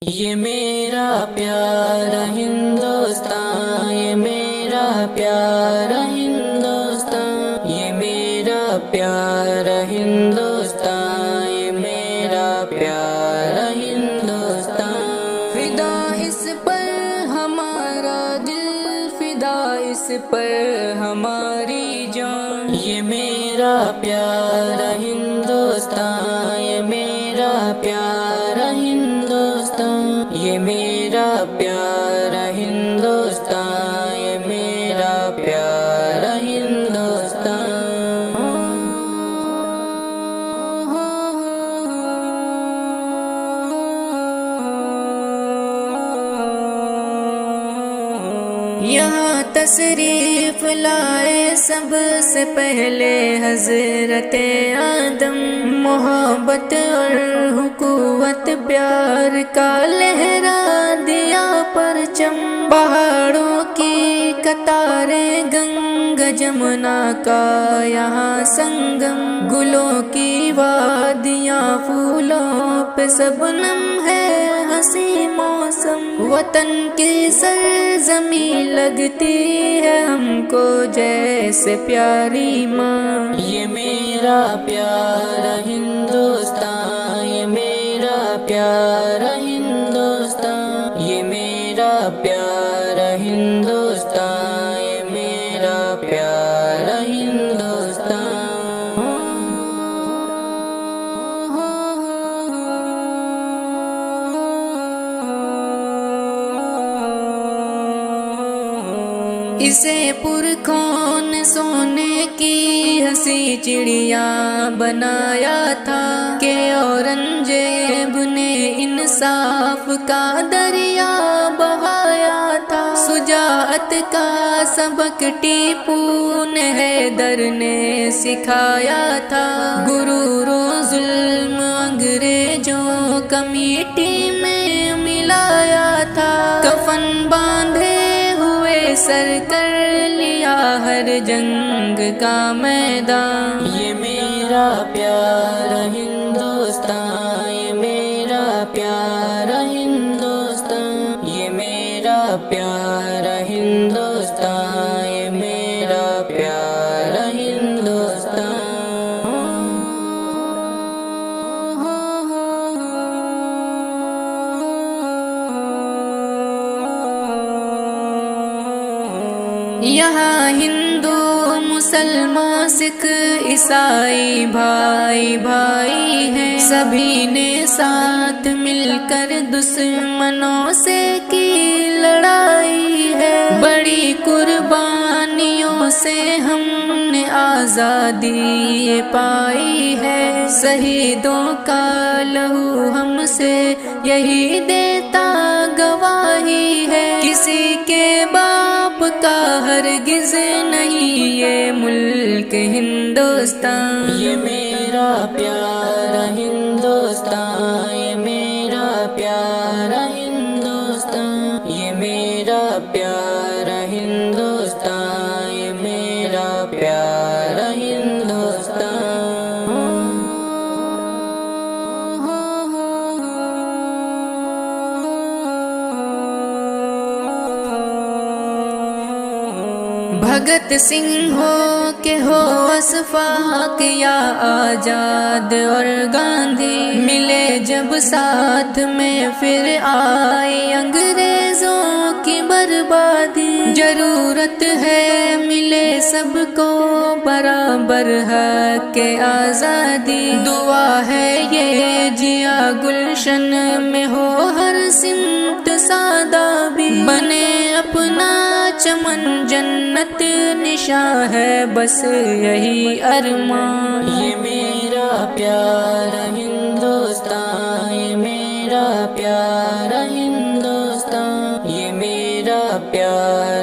یہ میرا پیارا ہندوستان، یہ میرا پیارا ہندوستان، یہ میرا پیارا ہندوستان، یہ میرا پیارا ہندوستان۔ فدا اس پر ہمارا دل، فدا اس پر ہماری جان، یہ میرا پیارا ہندوستان، یہ میرا پیارا ہندوستان، یہ میرا پیارا ہندوستان، یہ میرا پیارا ہندوستان۔ یہاں تشریف لائے سب سے پہلے حضرت آدم، محبت اور حکومت پیار کا لہرا دیا پرچم، پہاڑوں کی قطاریں گنگا جمنا کا یہاں سنگم، گلوں کی وادیاں پھولوں پہ شبنم ہے ہنسی موسم، وطن کی سرزمین لگتی ہے ہم کو جیسے پیاری ماں، یہ میرا پیارا ہندوستان، یہ میرا پیارا ہندوستان، یہ میرا پیارا ہندوستان، یہ میرا پیارا ہندوستان۔ اسے پرخون سونے کی ہنسی چڑیا بنایا تھا کہ اورنگزیب نے انصاف کا دریا بہایا تھا، شجاعت کا سبق ٹیپو نے حیدر نے سکھایا تھا، غرور و ظلم انگریزوں کا مٹی میں ملایا تھا، کفن باندھے سر کر لیا ہر جنگ کا میدان، یہ میرا پیارا ہندوستان، یہ میرا پیارا ہندوستان، یہ میرا پیارا ہندوستان، یہ میرا پیارا ہندوستان۔ یہاں ہندو مسلمان سکھ عیسائی بھائی بھائی ہیں، سبھی نے ساتھ مل کر دشمنوں سے کی لڑائی ہے، بڑی قربانیوں سے ہم نے آزادی پائی ہے، شہیدوں کا لہو ہم سے یہی دیتا گواہی ہے، کسی کے باپ کا ہرگز نہیں یہ ملک ہندوستان، یہ میرا پیارا ہندوستان، یہ میرا پیارا ہندوستان، یہ میرا پیارا ہندوستان، یہ میرا پیارا ہندوستان۔ بھگت سنگھ ہو کہ ہو اشفاق یا آزاد اور گاندھی، ملے جب ساتھ میں پھر آئی انگریزوں کی بربادی، ضرورت ہے ملے سب کو برابر حق کے آزادی، دعا ہے یہ جیا گلشن میں ہو ہر سمت سادابی، بنے اپنا چمن جنت نشاں ہے بس یہی ارمان، یہ میرا پیارا ہندوستان، یہ میرا پیارا ہندوستان، یہ میرا پیارا